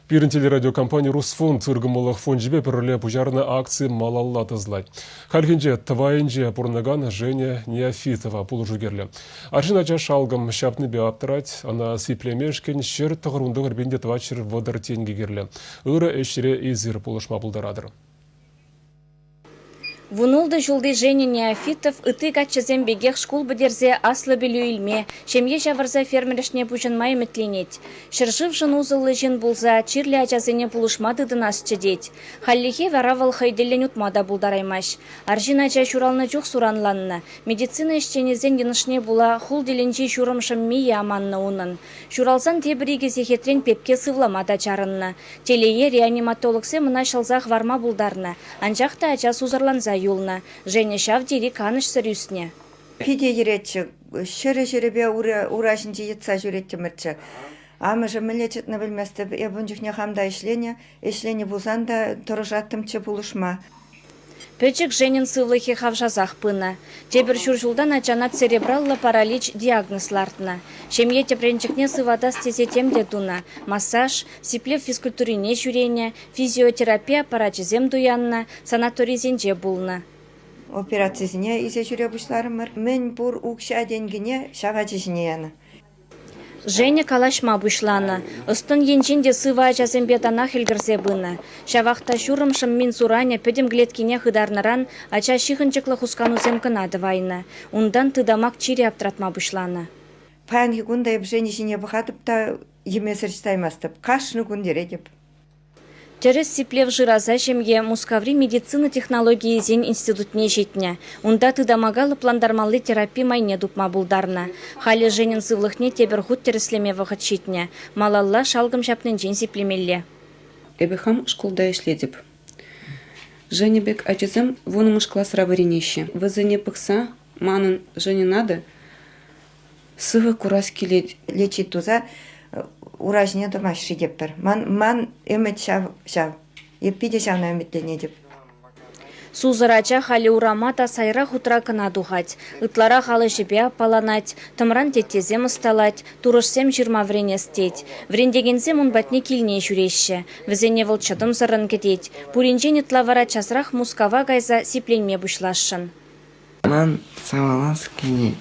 Бирин телерадиокомпания «Русфонд» ыргымылық фонжибе пірлі пужарны акции малалла тызлай. Халхинже твайынже пурнаган Женя Неофитова пулужугерлі. Аржинача шалгым шапны бе аптырать, ана сиплемешкен шер тұғырунды ғырбенде твачыр вадар тенгегерлі. Үрі әшіре изір пулышма бұлдарадыр. Вунулды жулды Женя Неофитов ыты каччазем бегех шкул бедерзе аслы білу илме, шемге жавырза фермерешне пужынмай үмітленет. Шыржыв жын узылы жын булза, чирлі ачазене пулышмадыдын асчы дет. Халлихе варавал хайделен утмада булдараймаш. Аржин ача шуралны жух суранланны. Медицина ишченезен енышне була хул деленче шурымшым мие аманны унын. Шуралзан тебіриге зехетрен пепке сывламада чарынны. Телее реаниматологсе мына шалзах варма булдарны. Анжақта ача сузарланза юлна. Женя шавдери каныш сырюсне. Пиде еретчі, шыры-шырыбе урашынчы етса жүретті мұртчы. Амыжы мілечетні білместі, ебін жүхне хамда ішлене бұлсан да тұрышаттымчы бұлышма. Пөчік Женин сывлыхе хавжазах пына. Тебір шуржулдан ачанат церебралла паралич диагнозлартына. Шемье тепренчикне сывада стезе темде дуна. Массаж, сиплев физкультурине жүрене, физиотерапия парачизем дуянна, санаторизенже булна. Операцизіне изе жүре бұшларымыр. Мен бұр ұқша денгіне шағачышыне яны. Женя калашма бушлана. Остын енченде сыва ачазембе тана хелгірзе бына. Шавақта шурымшым мин сураня пөдем глеткине хыдарныран ача шихынчыклы хусканузем кынады вайна. Ундан тыдамак чири аптратма бушлана. Панги гунда еп женишіне бұқатып та емесір штаймастып. Қашны гундере деп. Терес сиплев жираза жемге Мускаври медицина технологии зен институтне жетіне. Унда тыдамагалы пландармалы терапия майне дупма булдарна. Халі Женин сывлыхне тебір худ тереслеме вағыт жетіне. Малалла шалгым шапнын жен сиплемелле. Эбехам школда ишледіп. Женя бек ачызым вонымыш классра варенеще. Вызыне пықса, манын Женинады сывы курас келет. Лечит туза уражне домаши деппер. Ман өмет шав. Еппиде шавна өметлене деп. Сузырача халі урамата сайра хутра кына духать. Ытлара халы жебе паланать, тымран теттезем ысталать, турышсем жирма вренестеть. Врендегензем он батне килне жүреші. Візене волчадым зырын кететь. Пуринжен ытлавара часрах мускава гайза сипленме бушлашшын. Ман савалас кене.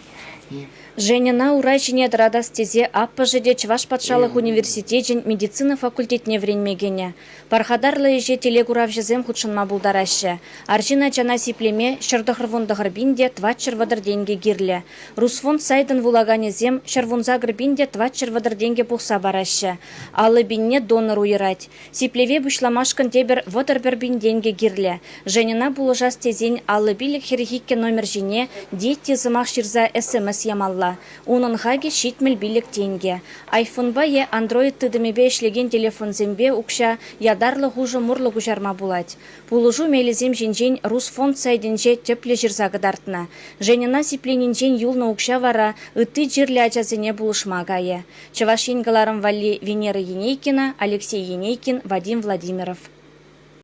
Женина урайчине драда стезе аппажеде Чваш патшалық университетен медицина факультетне вренмегене. Пархадарлы еже телегуравжезем худшынма булдарашы. Аржина чана сиплеме шырдығырвундығыр бинде тватчыр вадыр денге гирле. Русфонд сайдын вулаганезем шырвунзагыр бинде тватчыр вадыр денге пухса барашы. Алы бинне донор уйрать. Сиплеве бушламашкын тебір вадыр бір бин денге гирле. Женина булыжа стезен алы билік херихикке номер жіне детти зымақ ширза СМС ямалла. Унын хаги шитмел билік тенге. Айфонба е андроид тыдымебе ішлеген телефон зембе укша ядарлы хужы мурлы гужарма булать. Пулужу мелезем жинжен Русфонд сайденже тепле жирзагыдартына. Женина сипленинжен юлны укша вара ыты жирлі ачазыне булышма гае. Чаваш енгаларым вали Венера Енейкина, Алексей Енейкин, Вадим Владимиров.